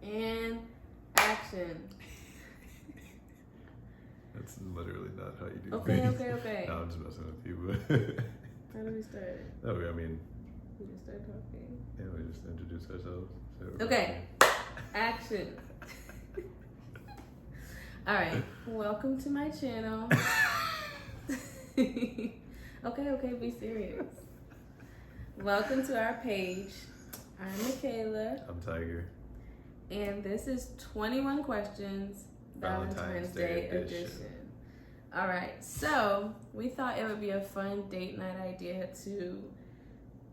And action. That's literally not how you do Okay, things. okay. No, I'm just messing with you, but... How do we start? No, I mean... We just start talking. Yeah, we just introduce ourselves. Okay. Action. Alright, welcome to my channel. Okay, be serious. Welcome to our page. I'm Michaela. I'm Tiger. And this is 21 Questions, Valentine's Day edition. Alright, so we thought it would be a fun date night idea to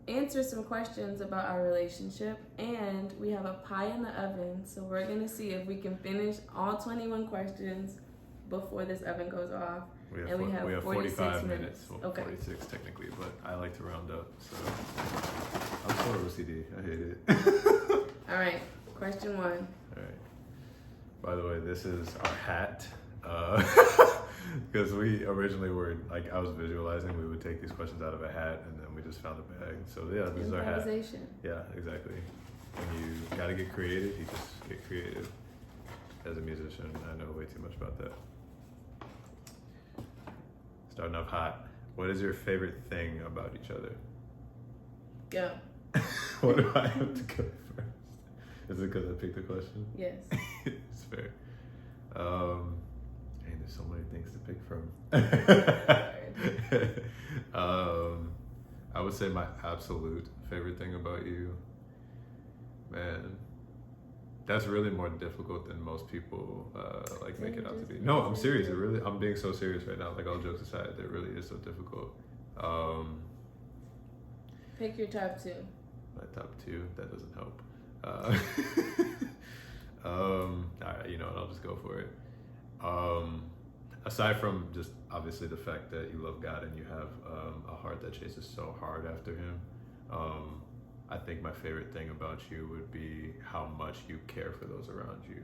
answer some questions about our relationship, and we have a pie in the oven, so we're gonna see if we can finish all 21 questions before this oven goes off. We have 45 minutes. Well, okay. 46 technically, but I like to round up, so I'm so OCD. I hate it. All right, question 1. All right. By the way, this is our hat. Because we originally were, like, I was visualizing we would take these questions out of a hat, and then we just found a bag. So yeah, this is our hat. Yeah, exactly. When you gotta get creative, you just get creative. As a musician, I know way too much about that. Starting off hot. What is your favorite thing about each other? Go. What do I have to go first? Is it because I picked the question? Yes. It's fair. Dang, there's so many things to pick from. I would say my absolute favorite thing about you, man, that's really more difficult than most people make it out to be. No, I'm serious. I'm being so serious right now. Like, all jokes aside, it really is so difficult. Pick your top 2. My top 2, that doesn't help. All right, you know what? I'll just go for it. Aside from just obviously the fact that you love God and you have a heart that chases so hard after Him, I think my favorite thing about you would be how much you care for those around you.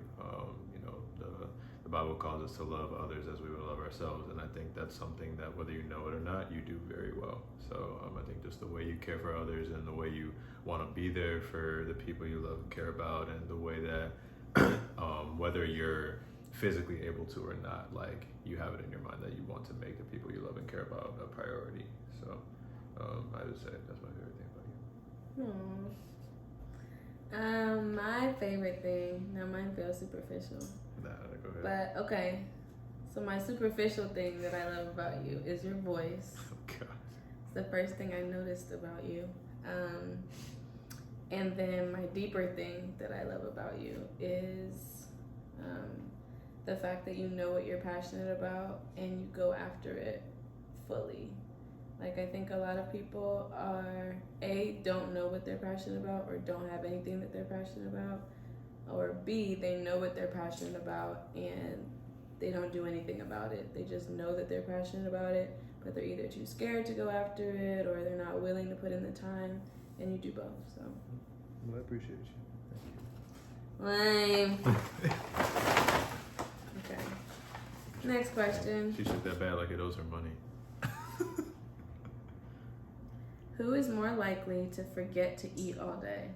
You know, the Bible calls us to love others as we would love ourselves, and I think that's something that, whether you know it or not, you do very well. So I think just the way you care for others and the way you want to be there for the people you love and care about, and the way that whether you're physically able to or not, like, you have it in your mind that you want to make the people you love and care about a priority. So I would say that's my favorite thing about you. My favorite thing, now mine feels superficial. Nah, go ahead. But okay, so my superficial thing that I love about you is your voice. Oh God. It's the first thing I noticed about you. And then my deeper thing that I love about you is the fact that you know what you're passionate about and you go after it fully. Like, I think a lot of people don't know what they're passionate about, or don't have anything that they're passionate about, or B, they know what they're passionate about and they don't do anything about it. They just know that they're passionate about it, but they're either too scared to go after it, or they're not willing to put in the time, and you do both, so. Well, I appreciate you. Lame. Okay. Next question. She shook that bad like it owes her money. Who is more likely to forget to eat all day?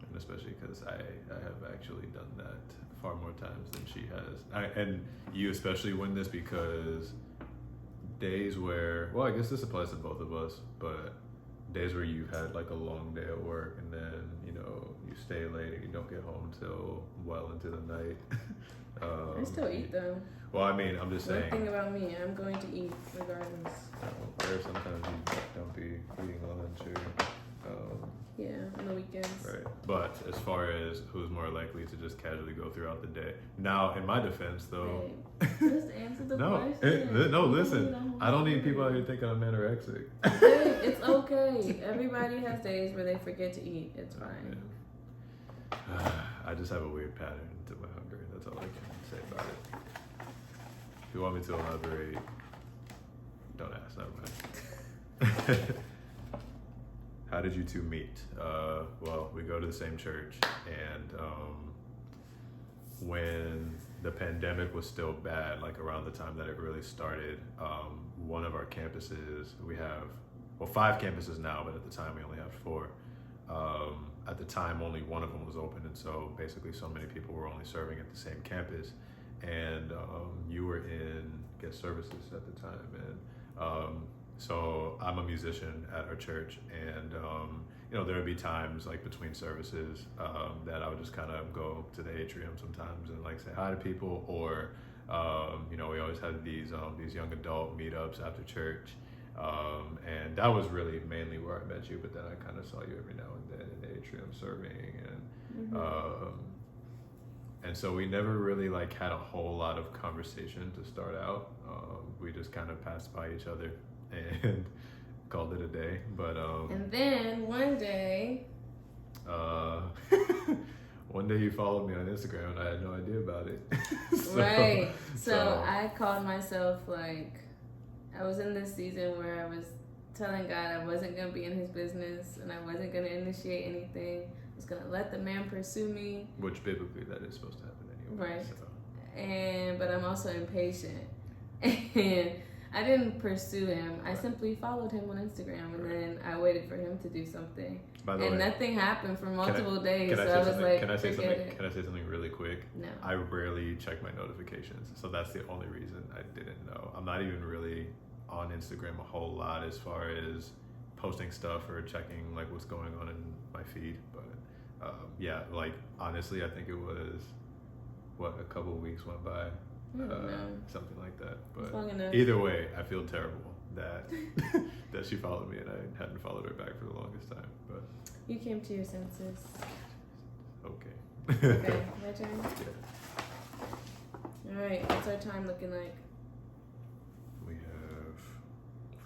And especially because I have actually done that far more times than she has. And you especially win this, because days where, well, I guess this applies to both of us, but days where you've had like a long day at work, and then, you know, you stay late and you don't get home till well into the night. I still eat though. Well, I mean, I'm just saying. One thing about me, I'm going to eat regardless. There sometimes you don't be eating lunch or. Yeah, on the weekends. Right. But as far as who's more likely to just casually go throughout the day. Now, in my defense, though. Hey, just answer the question. No, listen. I don't need people out here thinking I'm anorexic. Hey, it's okay. Everybody has days where they forget to eat. It's fine. I just have a weird pattern to my hunger. That's all I can say about it. If you want me to elaborate, don't ask. Never mind. How did you two meet? Well, we go to the same church, and when the pandemic was still bad, like around the time that it really started, one of our campuses, we have, well, 5 campuses now, but at the time we only had 4. at the time, only one of them was open, and so basically, so many people were only serving at the same campus. And you were in guest services at the time, and so I'm a musician at our church, and there would be times like between services that I would just kind of go to the atrium sometimes and like say hi to people, or we always had these young adult meetups after church. And that was really mainly where I met you, but then I kind of saw you every now and then in the atrium serving, and so we never really like had a whole lot of conversation to start out. We just kind of passed by each other and called it a day. But and then one day, one day you followed me on Instagram and I had no idea about it. Right. So I called myself like, I was in this season where I was telling God I wasn't going to be in his business and I wasn't going to initiate anything. I was going to let the man pursue me. Which biblically that is supposed to happen anyway. Right. So. But I'm also impatient. And I didn't pursue him. I simply followed him on Instagram, and then I waited for him to do something. By the way, nothing happened for multiple days. So I was like, can I say something really quick? No. I rarely check my notifications, so that's the only reason I didn't know. I'm not even really on Instagram a whole lot as far as posting stuff or checking like what's going on in my feed. But like honestly, I think it was a couple of weeks went by. Something like that, but either way, I feel terrible that that she followed me and I hadn't followed her back for the longest time. But you came to your senses. Okay. Okay, my turn. Yeah. All right, what's our time looking like? We have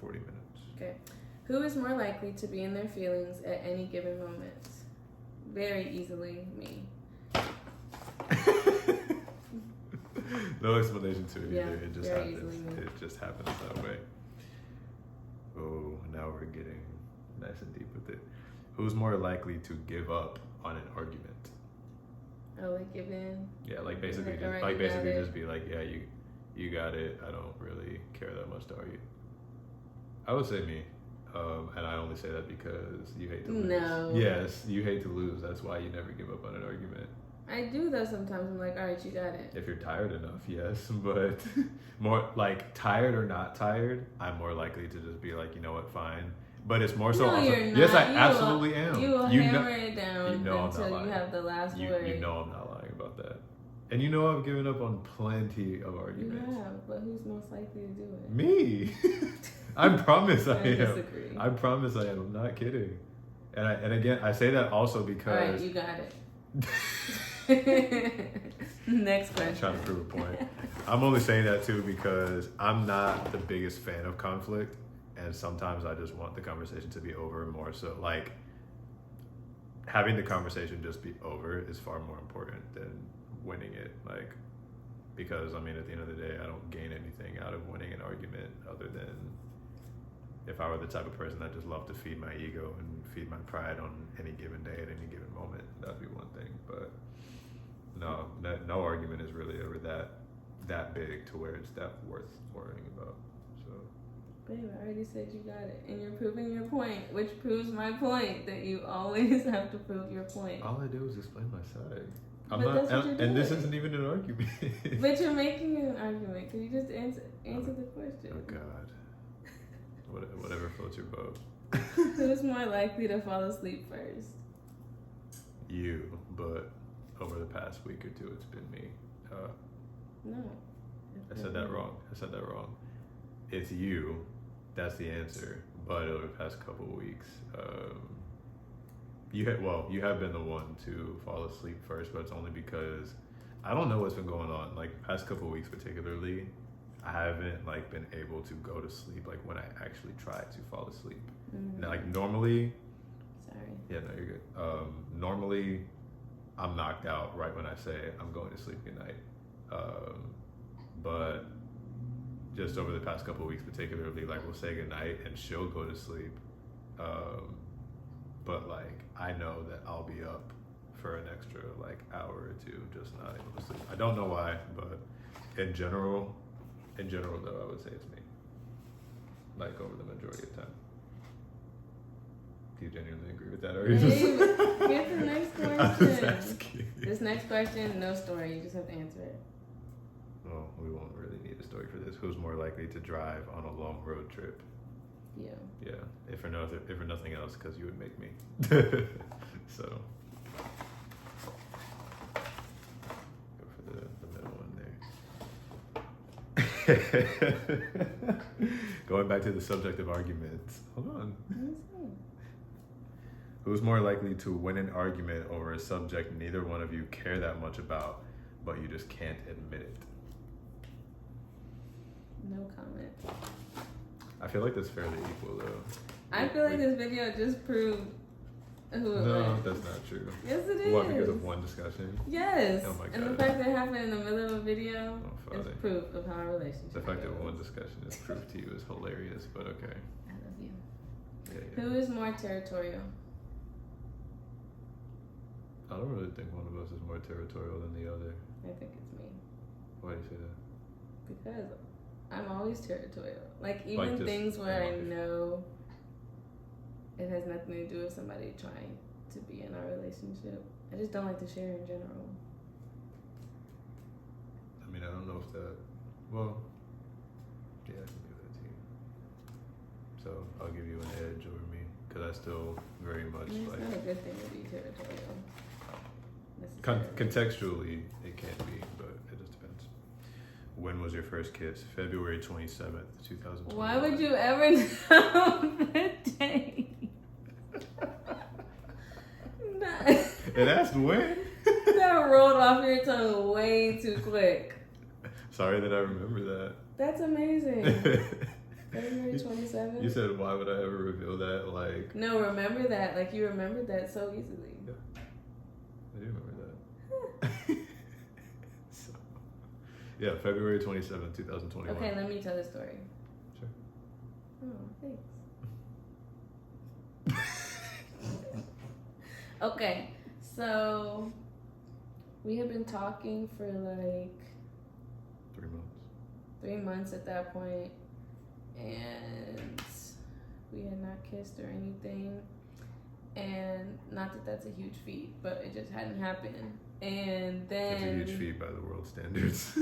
40 minutes. Okay, who is more likely to be in their feelings at any given moment? Very easily, me. No explanation to it either. It just very happens. Easily. It just happens that way. Oh, now we're getting nice and deep with it. Who's more likely to give up on an argument? Oh, like give in? Yeah, like basically just be like, yeah, you got it. I don't really care that much to argue. I would say me. And I only say that because you hate to lose. No. Yes, you hate to lose. That's why you never give up on an argument. I do though sometimes. I'm like, all right, you got it. If you're tired enough, yes. But more like tired or not tired, I'm more likely to just be like, you know what, fine. But it's more so. No, also, you're not. Yes, I absolutely am. You will hammer it down until you have the last word. You know I'm not lying about that. And you know I've given up on plenty of arguments. You have, but who's most likely to do it? Me. I promise I am. Disagree. I promise I am. I'm not kidding. And again, I say that also because. All right, you got it. Next question. I'm trying to prove a point. I'm only saying that too because I'm not the biggest fan of conflict, and sometimes I just want the conversation to be over more. So like having the conversation just be over is far more important than winning it. Like, because I mean, at the end of the day, I don't gain anything out of winning an argument other than if I were the type of person that just loved to feed my ego and feed my pride on any given day at any given moment, that'd be one thing. But no argument is really ever that big to where it's that worth worrying about. So. Babe, I already said you got it, and you're proving your point, which proves my point that you always have to prove your point. All I do is explain my side. And this isn't even an argument. But you're making an argument. Can you just answer the question? Oh God. Whatever floats your boat. Who's more likely to fall asleep first? You, but over the past week or two, it's been me. No. I said that wrong. It's you. That's the answer. But over the past couple of weeks, you have been the one to fall asleep first, but it's only because I don't know what's been going on. Like past couple of weeks, particularly, I haven't like been able to go to sleep like when I actually try to fall asleep. Mm-hmm. Now, like normally. Sorry. Yeah, no, you're good. Normally, I'm knocked out right when I say I'm going to sleep. Good night. But just over the past couple of weeks, particularly, like we'll say good night and she'll go to sleep. But like I know that I'll be up for an extra like hour or two, just not able to sleep. I don't know why, but in general though, I would say it's me. Like over the majority of time. Do you genuinely agree with that, or you Babe, get the next I'm just question. asking. This next question, no story. You just have to answer it. Well, we won't really need a story for this. Who's more likely to drive on a long road trip? You. Yeah, if for nothing else, because you would make me. So go for the middle one there. Going back to the subject of arguments. Hold on. Who's more likely to win an argument over a subject neither one of you care that much about, but you just can't admit it? No comment. I feel like that's fairly equal, though. I feel like this video just proved who it No, was. that's not true. Yes, it is. What, because of one discussion? Yes. Oh my And the God. fact that it happened in the middle of a video Oh, is Father. proof of how our relationship The fact that goes. one discussion is proof to you is hilarious, but okay. I love you. Yeah. Who is more territorial? I don't really think one of us is more territorial than the other. I think it's me. Why do you say that? Because I'm always territorial. Like, even Like just things where I in life. know it has nothing to do with somebody trying to be in our relationship. I just don't like to share in general. I mean, I don't know if that. Well, yeah, I can give that to you. So I'll give you an edge over me because I still very much I mean, it's like. not a good thing to be territorial. Contextually, it can be, but it just depends. When was your first kiss? February 27th, 2020. Why would you ever know the date? It asked when? That rolled off your tongue way too quick. Sorry that I remember that. That's amazing. February 27th? You said, why would I ever reveal that? Like, No, remember that. Like, you remembered that so easily. yeah, I do remember that. So, yeah, February 27th, 2021. Okay, let me tell the story. Sure. Oh, thanks. Okay, so we had been talking for like 3 months. 3 months at that point, and we had not kissed or anything. And not that that's a huge feat, but it just hadn't happened. And then It's a huge feat by the world standards.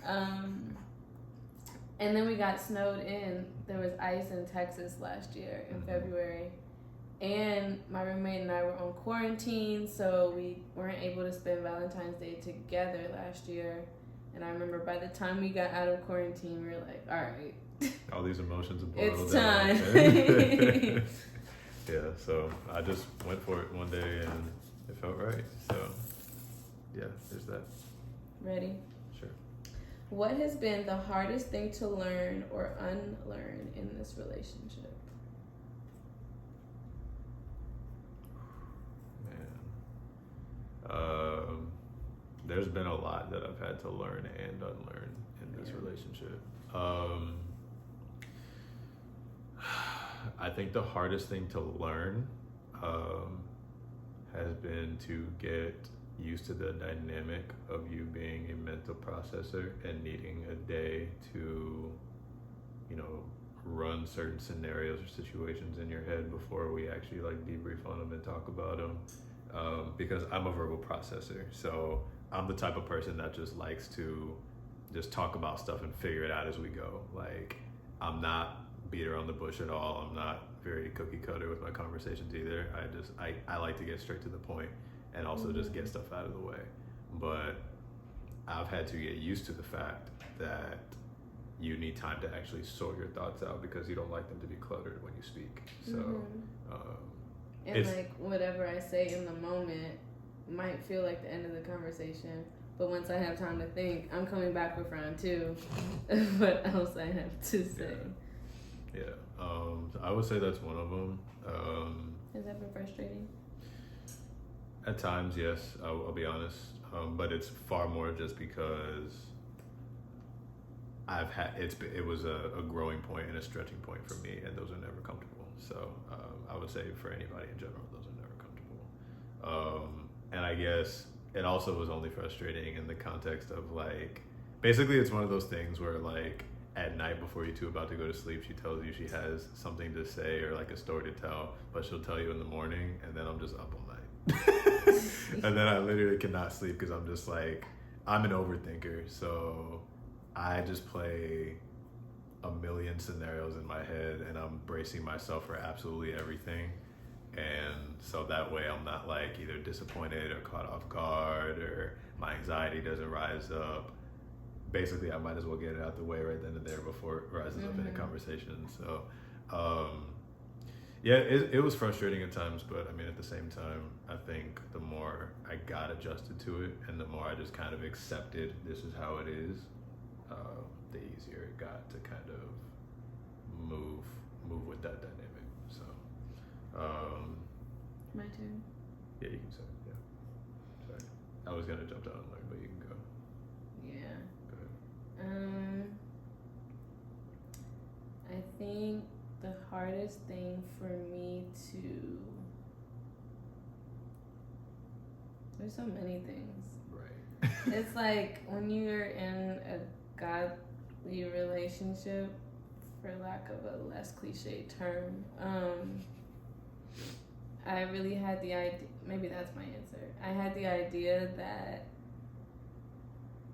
And then we got snowed in. There was ice in Texas last year in February. And my roommate and I were on quarantine, so we weren't able to spend Valentine's Day together last year. And I remember by the time we got out of quarantine, we were like, all right. All these emotions have boiled It's down. time. Yeah, so I just went for it one day and it felt right. So, yeah, there's that. Ready? Sure. What has been the hardest thing to learn or unlearn in this relationship? Man. There's been a lot that I've had to learn and unlearn in this relationship. I think the hardest thing to learn has been to get used to the dynamic of you being a mental processor and needing a day to, run certain scenarios or situations in your head before we actually like debrief on them and talk about them. Because I'm a verbal processor, so I'm the type of person that just likes to just talk about stuff and figure it out as we go. Like, I'm not beat around the bush at all. I'm not very cookie cutter with my conversations either. I like to get straight to the point and also just get stuff out of the way. But I've had to get used to the fact that you need time to actually sort your thoughts out because you don't like them to be cluttered when you speak. So, And like whatever I say in the moment might feel like the end of the conversation, but once I have time to think, I'm coming back with round two. What else I have to say? Yeah. I would say that's one of them. Has that been frustrating? At times, yes. I'll be honest, but it's far more just because it was a growing point and a stretching point for me, and those are never comfortable. So I would say for anybody in general, those are never comfortable. And I guess it also was only frustrating in the context of like, basically it's one of those things where like at night before you two about to go to sleep, she tells you she has something to say or like a story to tell, but she'll tell you in the morning, and then I'm just up all night. And then I literally cannot sleep because I'm just like, I'm an overthinker, so I just play a million scenarios in my head, and I'm bracing myself for absolutely everything. And so that way I'm not like either disappointed or caught off guard, or my anxiety doesn't rise up. Basically, I might as well get it out the way right then and there before it rises up in a conversation. So, yeah, it was frustrating at times, but I mean, at the same time, I think the more I got adjusted to it, and the more I just kind of accepted this is how it is, the easier it got to kind of move with that dynamic. So, My turn. yeah, you can say it. Yeah, sorry, I was gonna jump down and learn, but you can go. Yeah. Go ahead. I think the hardest thing for me to, there's so many things. Right. It's like when you're in a godly relationship, for lack of a less cliche term, I really had the idea, maybe that's my answer. I had the idea that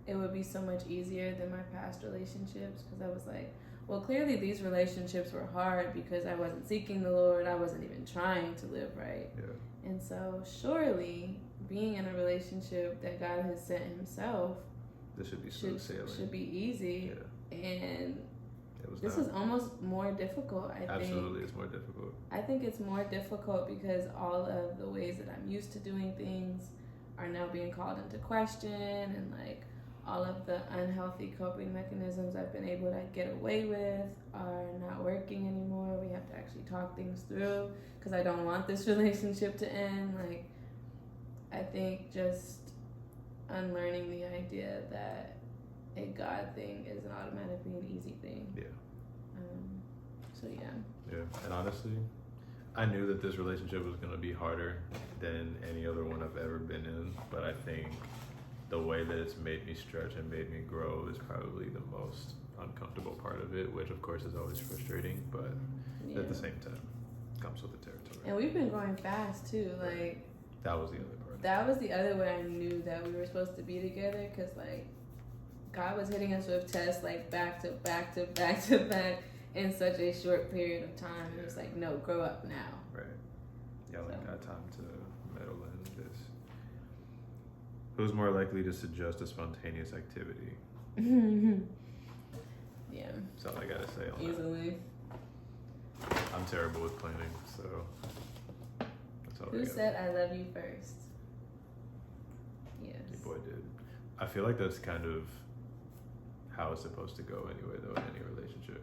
it would be so much easier than my past relationships, because I was like, well, clearly these relationships were hard because I wasn't seeking the Lord. I wasn't even trying to live right. Yeah. And so surely being in a relationship that God has sent himself, This should be smooth sailing. Should be easy. Yeah. And It was this not. is almost more difficult, I think. Absolutely, it's more difficult. I think it's more difficult because all of the ways that I'm used to doing things are now being called into question, and like all of the unhealthy coping mechanisms I've been able to get away with are not working anymore. We have to actually talk things through because I don't want this relationship to end. Like, I think just unlearning the idea that a God thing is an automatically an easy thing. Yeah. So yeah. Yeah, and honestly, I knew that this relationship was going to be harder than any other one I've ever been in, but I think the way that it's made me stretch and made me grow is probably the most uncomfortable part of it, which of course is always frustrating, but at the same time comes with the territory. And we've been growing fast too. Like, that was the other part. That was the other way I knew that we were supposed to be together, because like God was hitting us with tests like back to back to back to back in such a short period of time. Yeah. It was like, no, grow up now. Right. Y'all ain't got time to meddle in this. Who's more likely to suggest a spontaneous activity? Yeah. That's all I gotta say on Easily. that. I'm terrible with planning, so that's all. Who said I love you first? Yes. Your boy did. I feel like that's kind of how it's supposed to go anyway, though, in any relationship.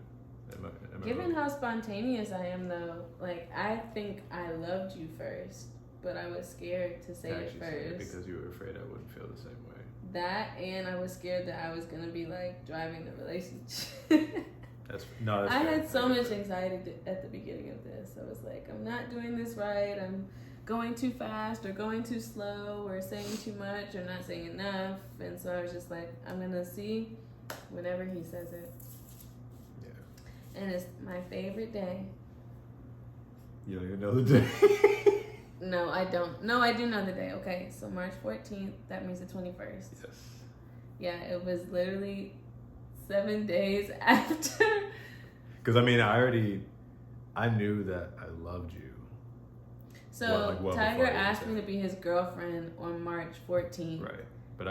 Am I Given wrong? how spontaneous I am, though, like, I think I loved you first, but I was scared to say it first. Because you were afraid I wouldn't feel the same way. That, and I was scared that I was gonna be like driving the relationship. That's I fair. had so much anxiety at the beginning of this. I was like, I'm not doing this right. I'm going too fast or going too slow or saying too much or not saying enough. And so I was just like, I'm gonna see whenever he says it. Yeah. And it's my favorite day. You don't even know the day. No, I don't. No, I do know the day. Okay, so March 14th, that means the 21st. Yes. Yeah, it was literally 7 days after. Because, I mean, I knew that I loved you. So, Tiger asked me to be his girlfriend on March 14th. Right.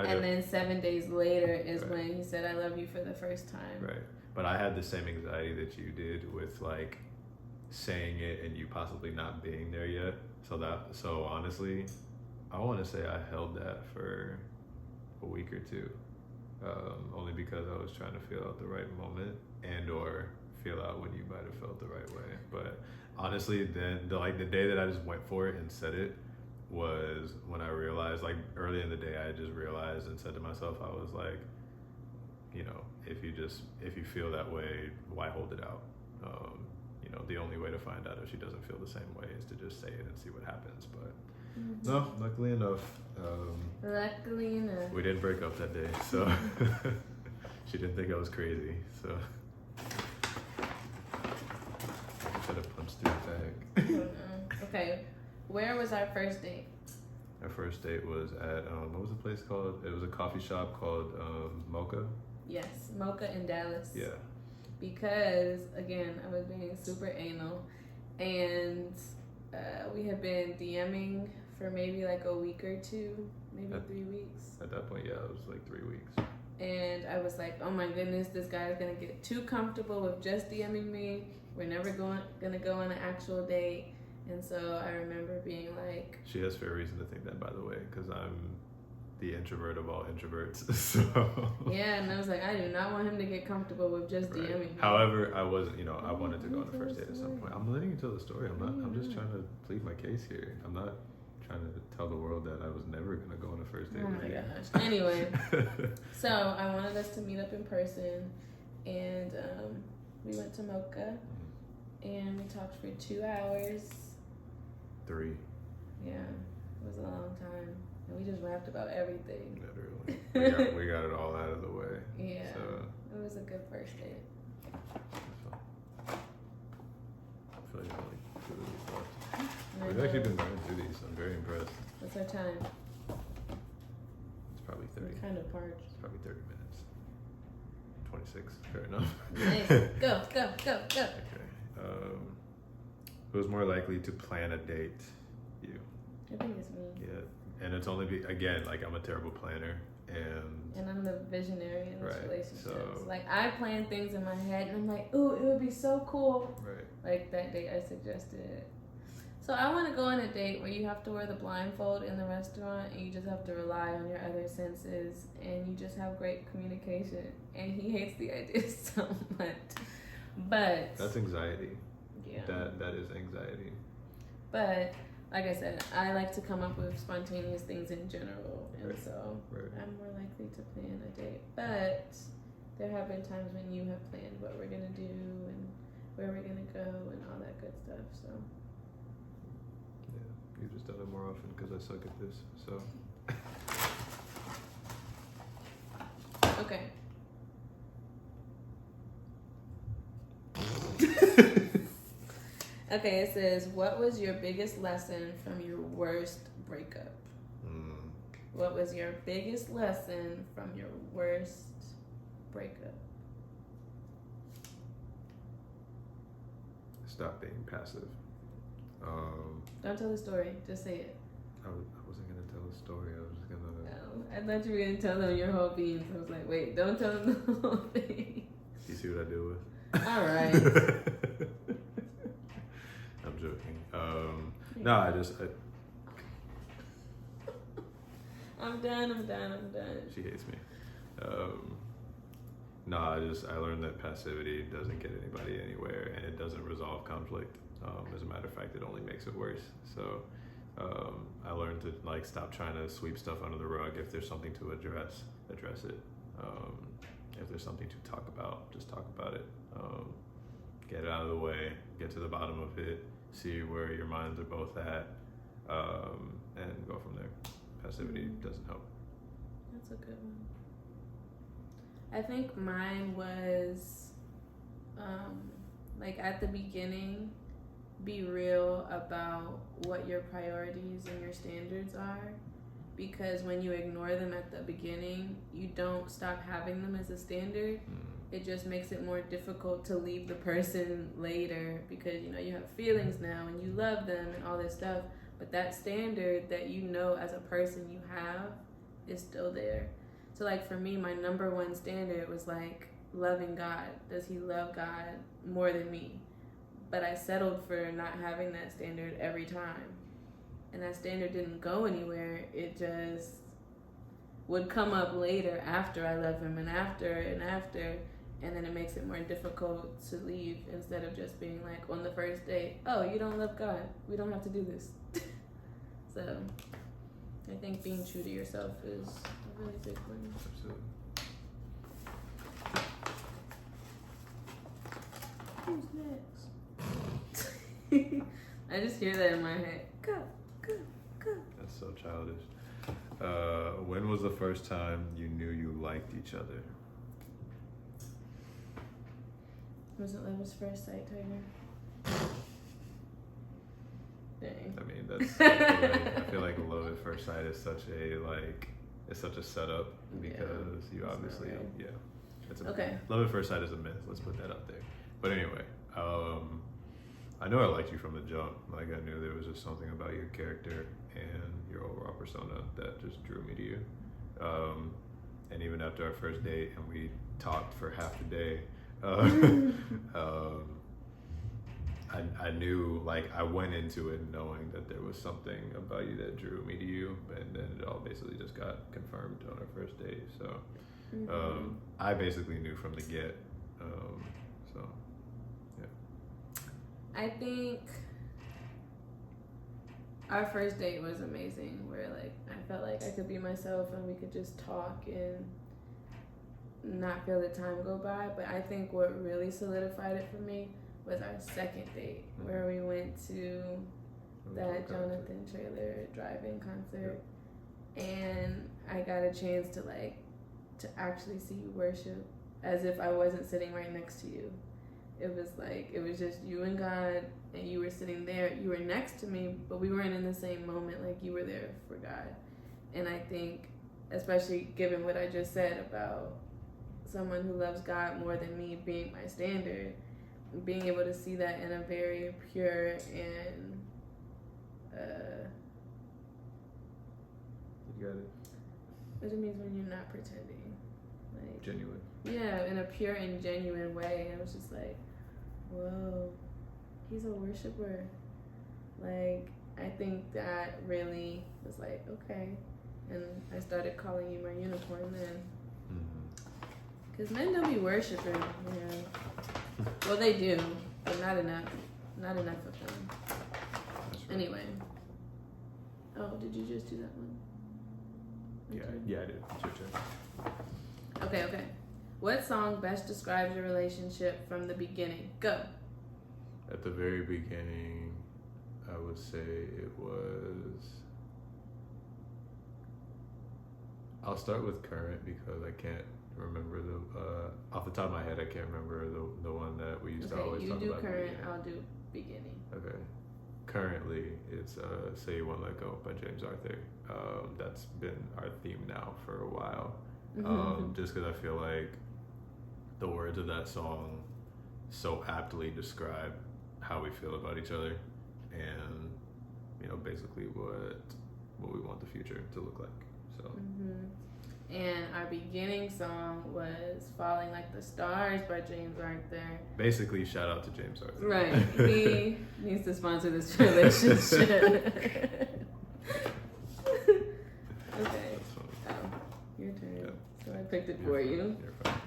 And then 7 days later is when he said, I love you for the first time. Right. But I had the same anxiety that you did with, like, saying it and you possibly not being there yet. So honestly, I want to say I held that for a week or two, only because I was trying to feel out the right moment and or feel out when you might have felt the right way. But honestly, then the day that I just went for it and said it was when I realized, like early in the day, I just realized and said to myself, I was like, you know, if you feel that way, why hold it out? The only way to find out if she doesn't feel the same way is to just say it and see what happens. But no, luckily enough, we didn't break up that day, so she didn't think I was crazy. So stupid bag. I don't know. Okay, where was our first date? Our first date was at what was the place called? It was a coffee shop called Mocha. Yes, Mocha in Dallas. Yeah. Because again, I was being super anal, and we had been DMing for maybe like a week or two, maybe 3 weeks. At that point, yeah, it was like 3 weeks. And I was like, oh my goodness, this guy is gonna get too comfortable with just DMing me. We're never gonna go on an actual date. And so I remember being like, she has fair reason to think that, by the way, because I'm the introvert of all introverts. So yeah, and I was like, I do not want him to get comfortable with just DMing me. However, I wasn't, I wanted to go on a first date at some point. I'm letting you tell the story. I'm just trying to plead my case here. I'm not trying to tell the world that I was never gonna go on a first date. Oh my gosh. Anyway, so I wanted us to meet up in person, and we went to Mocha, and we talked for 2 hours. 3. Yeah, it was a long time, and we just rapped about everything. Literally, we got it all out of the way. Yeah, so, it was a good first date. I feel like I have like 2 of these left. We've actually been going through these. I'm very impressed. What's our time? It's probably 30. We're kind of parched. It's probably 30 minutes. 26. Fair enough. Nice. Go. Okay. Who's more likely to plan a date? You. I think it's me. Yeah, and it's only again, like, I'm a terrible planner, and I'm the visionary in this relationship. So, like, I plan things in my head, and I'm like, ooh, it would be so cool. Right. Like that date I suggested it. So I want to go on a date where you have to wear the blindfold in the restaurant, and you just have to rely on your other senses, and you just have great communication. And he hates the idea so much, but that's anxiety. Yeah. That is anxiety. But like I said, I like to come up with spontaneous things in general, and so I'm more likely to plan a date. But there have been times when you have planned what we're gonna do and where we're gonna go and all that good stuff. So yeah, you've just done it more often because I suck at this. So okay. Okay, it says, what was your biggest lesson from your worst breakup? What was your biggest lesson from your worst breakup? Stop being passive. Don't tell the story. Just say it. I wasn't going to tell the story. I was just going to... No, I thought you were going to tell them your whole beans. I was like, wait, don't tell them the whole thing. You see what I deal with? All right. I'm joking. No, I'm done. She hates me. No, I learned that passivity doesn't get anybody anywhere, and it doesn't resolve conflict. As a matter of fact, it only makes it worse. So I learned to stop trying to sweep stuff under the rug. If there's something to address it. If there's something to talk about, just talk about it. Get it out of the way, get to the bottom of it, see where your minds are both at, and go from there. Passivity doesn't help. That's a good one. I think mine was, at the beginning, be real about what your priorities and your standards are. Because when you ignore them at the beginning, you don't stop having them as a standard. It just makes it more difficult to leave the person later because, you have feelings now and you love them and all this stuff. But that standard that as a person you have is still there. So, for me, my number one standard was, loving God. Does he love God more than me? But I settled for not having that standard every time. And that standard didn't go anywhere. It just would come up later after I love him and after. And then it makes it more difficult to leave instead of just being on the first date, oh, you don't love God. We don't have to do this. So I think being true to yourself is a really big one. Absolutely. Who's next? I just hear that in my head. Go. That's so childish. When was the first time you knew you liked each other? Was it love at first sight, Tiger? Dang. I mean, I feel like love at first sight is such a it's such a setup because you obviously it's a okay. Love at first sight is a myth. Let's put that out there. But anyway, I know I liked you from the jump. Like I knew there was just something about your character and your overall persona that just drew me to you. And even after our first date and we talked for half the day, I knew, like, I went into it knowing that there was something about you that drew me to you, and then it all basically just got confirmed on our first date. So I basically knew from the get. So yeah. I think our first date was amazing. Where like I felt like I could be myself and we could just talk and not feel the time go by. But I think what really solidified it for me was our second date, where we went to that Jonathan Traylor drive-in concert, and I got a chance to actually see you worship as if I wasn't sitting right next to you. It was just you and God, and you were sitting there. You were next to me, but we weren't in the same moment. Like, you were there for God. And I think, especially given what I just said about someone who loves God more than me being my standard, being able to see that in a very pure and you got it. what it means when you're not pretending, like Genuine. Yeah, in a pure and genuine way. I was just like, whoa, he's a worshiper. Like, I think that really was like, okay. And I started calling you my unicorn then. Because men don't be worshiping, you know. Well, they do, but not enough. Not enough of them. Anyway. Oh, did you just do that one? Yeah, I did. It's your turn. Okay. What song best describes your relationship from the beginning? Go. At the very beginning, I would say it was... I'll start with current because I can't remember off the top of my head, I can't remember the one that we used to always talk about. You do current, I'll do beginning. Okay. Currently, it's Say You Won't Let Go by James Arthur. That's been our theme now for a while. Just because I feel like the words of that song so aptly describe how we feel about each other and, you know, basically what we want the future to look like. So. And our beginning song was Falling Like the Stars by James Arthur. Basically, shout out to James Arthur. Right. He needs to sponsor this relationship. Okay. Oh, your turn. Yeah. So I picked it for you. You're fine.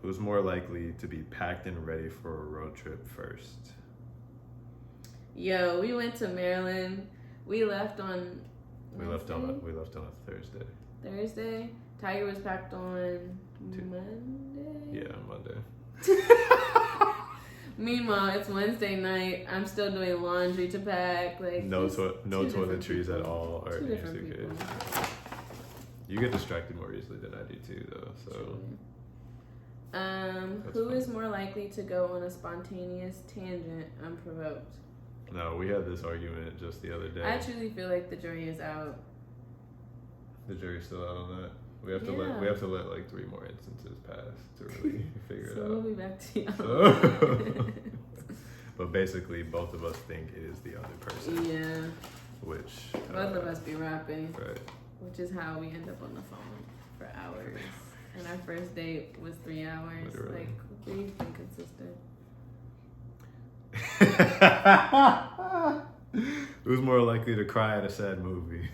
Who's more likely to be packed and ready for a road trip first? Yo, we went to Maryland. We left on We left on a Thursday. Thursday. Tiger was packed on Monday. Yeah, Monday. Meanwhile, it's Wednesday night. I'm still doing laundry to pack. Like no toiletries at all or two in your different suitcase. people. You get distracted more easily than I do too, though. So. Who is more likely to go on a spontaneous tangent unprovoked? No, we had this argument just the other day. I truly feel like the jury is out. The jury's still out on that. We have to let like 3 more instances pass to really figure it out. So we'll be back to you. So, but basically, both of us think it is the other person. Yeah. Which both of us be rapping. Right. Which is how we end up on the phone for hours. And our first date was 3 hours. Literally. Like, we've been consistent. Who's more likely to cry at a sad movie?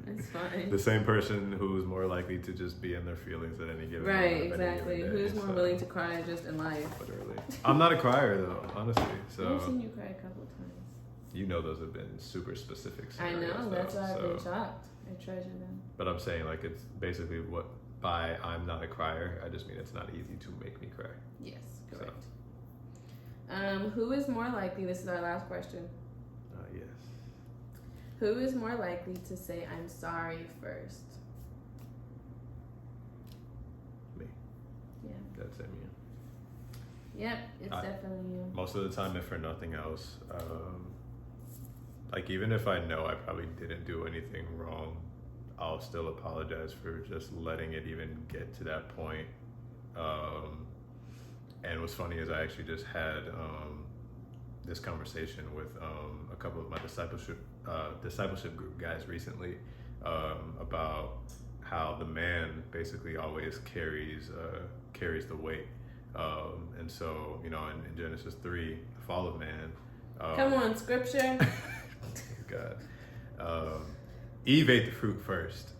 That's fine. The same person who's more likely to just be in their feelings at any given moment. Right, exactly. Who's more willing to cry just in life? Literally. I'm not a crier though, honestly. So I've seen you cry a couple of times. You know those have been super specific scenarios. I know, that's why I've so. been shocked. I treasure them. But I'm saying like it's basically by I'm not a crier, I just mean it's not easy to make me cry. Yes, correct. So. Who is more likely, this is our last question. Yes. Who is more likely to say I'm sorry first? Me. Yeah. That's it, Yep, it's definitely you. Most of the time, if for nothing else, like even if I know I probably didn't do anything wrong, I'll still apologize for just letting it even get to that point. And what's funny is I actually just had this conversation with a couple of my discipleship group guys recently about how the man basically always carries the weight. And so, you know, in Genesis 3, the fall of man. Come on, scripture. God. Eve ate the fruit first,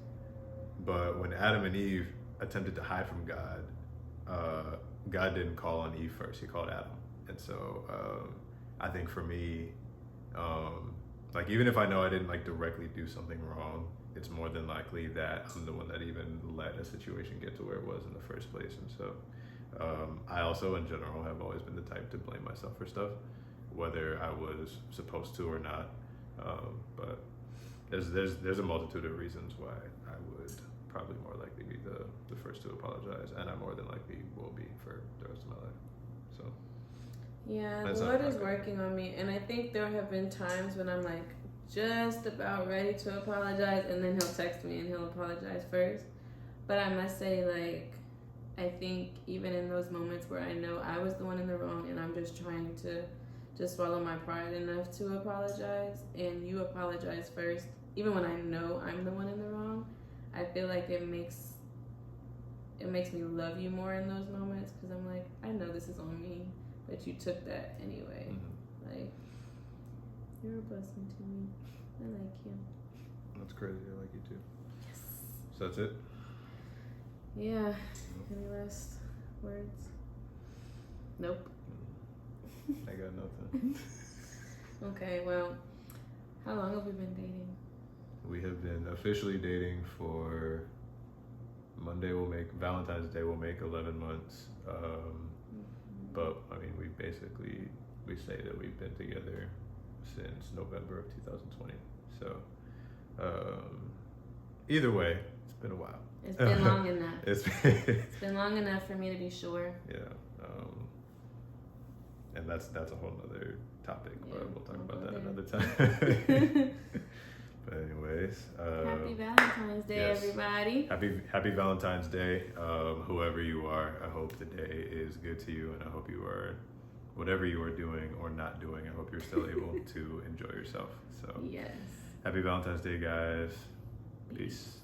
but when Adam and Eve attempted to hide from God, God didn't call on Eve first, he called Adam. And so I think for me, like even if I know I didn't like directly do something wrong, it's more than likely that I'm the one that even let a situation get to where it was in the first place. And so I also in general have always been the type to blame myself for stuff, whether I was supposed to or not. But there's a multitude of reasons why I would probably more likely be the first to apologize, and I more than likely will be for the rest of my life. So yeah, the Lord is working on me, and I think there have been times when I'm like just about ready to apologize, and then he'll text me and he'll apologize first. But I must say, like, I think even in those moments where I know I was the one in the wrong and I'm just trying to just swallow my pride enough to apologize, and you apologize first, even when I know I'm the one in the wrong, I feel like it makes me love you more in those moments, because I'm like, I know this is on me, but you took that anyway. Mm-hmm. Like, you're a blessing to me. I like you. That's crazy. I like you too. Yes. So that's it? Yeah. Any last words? Nope. I got nothing. Okay, well, how long have we been dating? We have been officially dating for Valentine's Day will make 11 months. But I mean, we say that we've been together since November of 2020. So either way, it's been a while. It's been long enough. It's been long enough for me to be sure. Yeah. And that's a whole nother topic, but we'll talk about that another time. But anyways, happy Valentine's Day, yes. Everybody. Happy Valentine's Day. Whoever you are, I hope the day is good to you, and I hope you are, whatever you are doing or not doing, I hope you're still able to enjoy yourself. So yes. Happy Valentine's Day, guys. Peace.